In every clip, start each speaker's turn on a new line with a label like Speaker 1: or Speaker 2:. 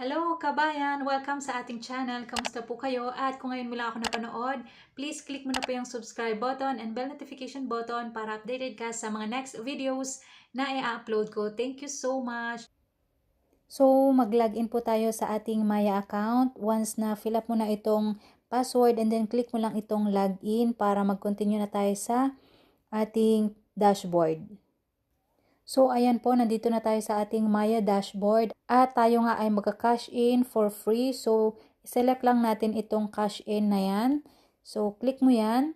Speaker 1: Hello kabayan! Welcome sa ating channel. Kamusta po kayo? At kung ngayon mo lang ako napanood, please click mo na po yung subscribe button and bell notification button para updated ka sa mga next videos na i-upload ko. Thank you so much! So, mag-login po tayo sa ating Maya account. Once na fill up mo na itong password and then click mo lang itong login para mag-continue na tayo sa ating dashboard. So, ayan po, nandito na tayo sa ating Maya dashboard at tayo nga ay magka-cash in for free. So, select lang natin itong cash in na yan. So, click mo yan.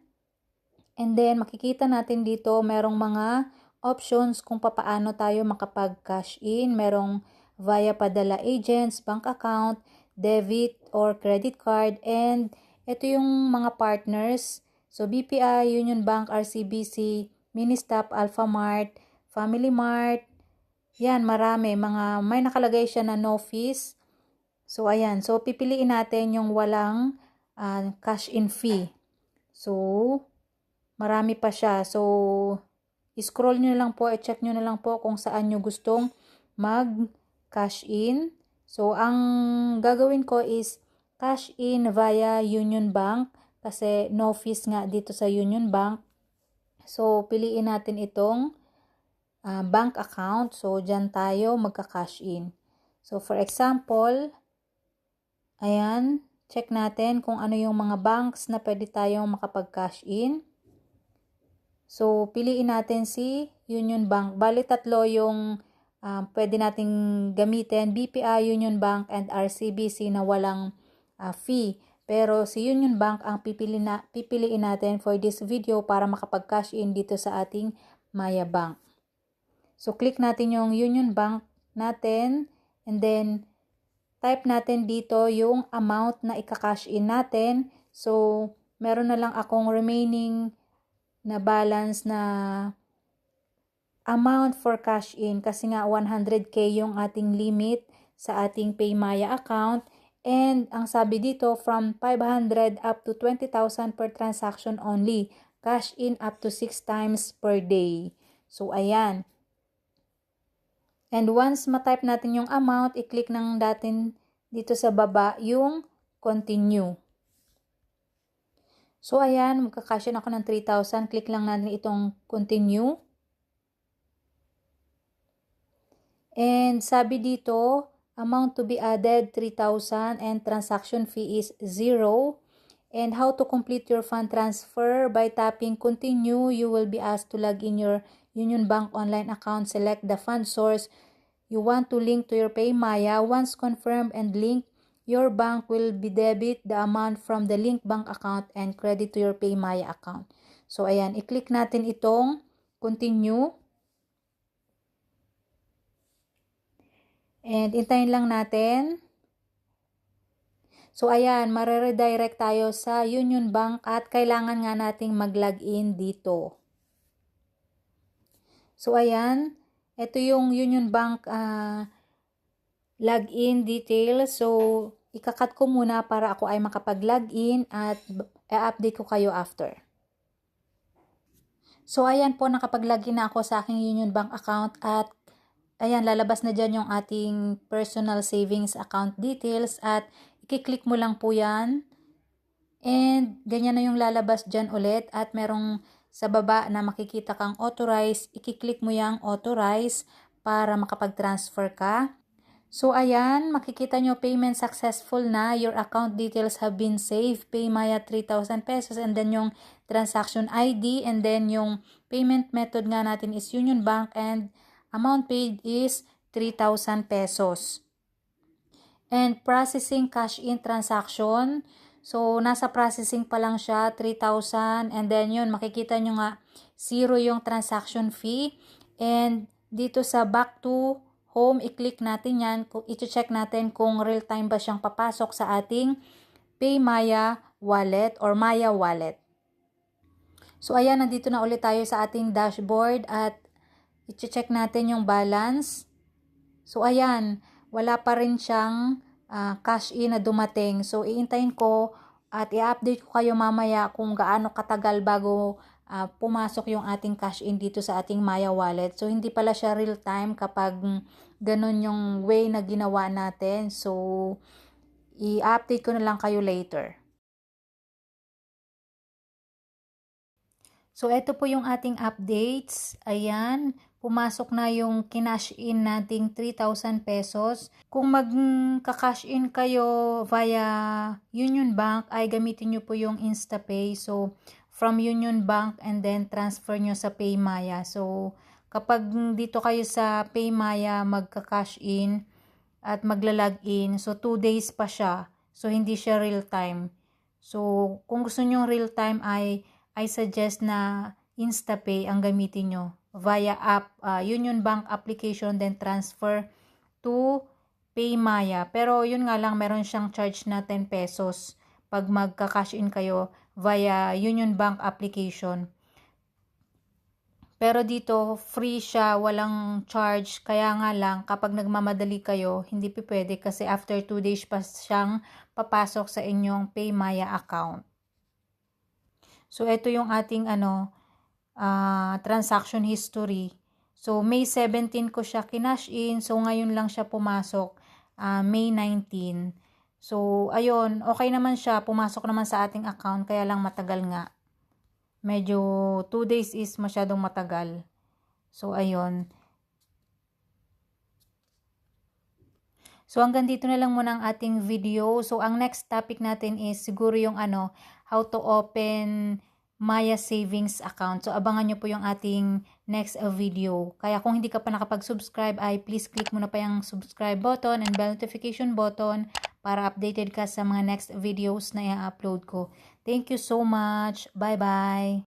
Speaker 1: And then, makikita natin dito, merong mga options kung papaano tayo makapag-cash in. Merong via padala agents, bank account, debit or credit card. And ito yung mga partners. So, BPI, Union Bank, RCBC, Ministop, Alphamart, Family Mart, yan, marami. May nakalagay siya na no fees. So, ayan. So, pipiliin natin yung walang cash in fee. So, marami pa siya. So, scroll nyo lang po, i-check nyo na lang po kung saan nyo gustong mag-cash in. So, ang gagawin ko is cash in via Union Bank kasi no fees nga dito sa Union Bank. So, piliin natin itong bank account. So, dyan tayo magka-cash in. So, for example, ayan, check natin kung ano yung mga banks na pwede tayong makapag-cash in. So, piliin natin si Union Bank. Bali, tatlo yung pwede nating gamitin. BPI, Union Bank, and RCBC na walang fee. Pero si Union Bank ang pipiliin natin for this video para makapag-cash in dito sa ating Maya Bank. So, click natin yung Union Bank natin and then type natin dito yung amount na ika-cash in natin. So, meron na lang akong remaining na balance na amount for cash in kasi nga 100k yung ating limit sa ating PayMaya account. And ang sabi dito, from 500 up to 20,000 per transaction only. Cash in up to 6 times per day. So, ayan. And once ma-type natin yung amount, i-click ng natin dito sa baba yung continue. So, ayan, magka-cash in ako ng 3,000. Click lang natin itong continue. And sabi dito, amount to be added 3,000 and transaction fee is 0. And how to complete your fund transfer? By tapping continue, you will be asked to log in your Union Bank online account. Select the fund source you want to link to your PayMaya. Once confirmed and linked, your bank will be debit the amount from the linked bank account and credit to your PayMaya account. So, ayan, i-click natin itong continue. And intayin lang natin. So, ayan, mareredirect tayo sa Union Bank at kailangan nga nating mag-login dito. So, ayan, ito yung Union Bank login details. So, ikakat ko muna para ako ay makapag-login at i-update ko kayo after. So, ayan po, nakapag-login na ako sa aking Union Bank account at ayan, lalabas na dyan yung ating personal savings account details at i-click mo lang po yan. And ganyan na yung lalabas dyan ulit at merong sa baba na makikita kang authorize, i-click mo yung authorize para makapag-transfer ka. So, ayan, makikita nyo payment successful na. Your account details have been saved. PayMaya 3,000 pesos and then yung transaction ID and then yung payment method nga natin is Union Bank and amount paid is 3,000 pesos. And processing cash in transaction. So, nasa processing pa lang siya, 3,000. And then yun, makikita nyo nga, 0 yung transaction fee. And dito sa back to home, i-click natin yan. I-check natin kung real-time ba siyang papasok sa ating PayMaya wallet or Maya wallet. So, ayan, nandito na ulit tayo sa ating dashboard at i-check natin yung balance. So, ayan, wala pa rin siyang cash in na dumating. So, iintayin ko at i-update ko kayo mamaya kung gaano katagal bago pumasok yung ating cash in dito sa ating Maya wallet. So, hindi pala siya real time kapag ganun yung way na ginawa natin. So, i-update ko na lang kayo later. So, ito po yung ating updates. Ayan, pumasok na yung kinash in nating 3,000 pesos. Kung magka-cash in kayo via Union Bank, ay gamitin nyo po yung InstaPay. So, from Union Bank and then transfer nyo sa PayMaya. So, kapag dito kayo sa PayMaya magka-cash in at magla-login, so 2 days pa siya. So, hindi siya real time. So, kung gusto nyo real time I suggest na InstaPay ang gamitin nyo via app, Union Bank application, then transfer to PayMaya. Pero yun nga lang, meron siyang charge na 10 pesos pag magka-cash in kayo via Union Bank application. Pero dito, free siya, walang charge. Kaya nga lang, kapag nagmamadali kayo, hindi pwede kasi after 2 days pa siyang papasok sa inyong PayMaya account. So, ito yung ating transaction history. So, May 17 ko siya kinash in. So, ngayon lang siya pumasok, May 19. So, ayun, okay naman siya. Pumasok naman sa ating account, kaya lang matagal nga. Medyo 2 days is masyadong matagal. So, ayun. So, hanggang dito na lang muna ang ating video. So, ang next topic natin is siguro yung how to open Maya Savings account. So, abangan nyo po yung ating next video. Kaya kung hindi ka pa nakapag-subscribe, ay please click mo na pa yung subscribe button and bell notification button para updated ka sa mga next videos na i-upload ko. Thank you so much. Bye-bye.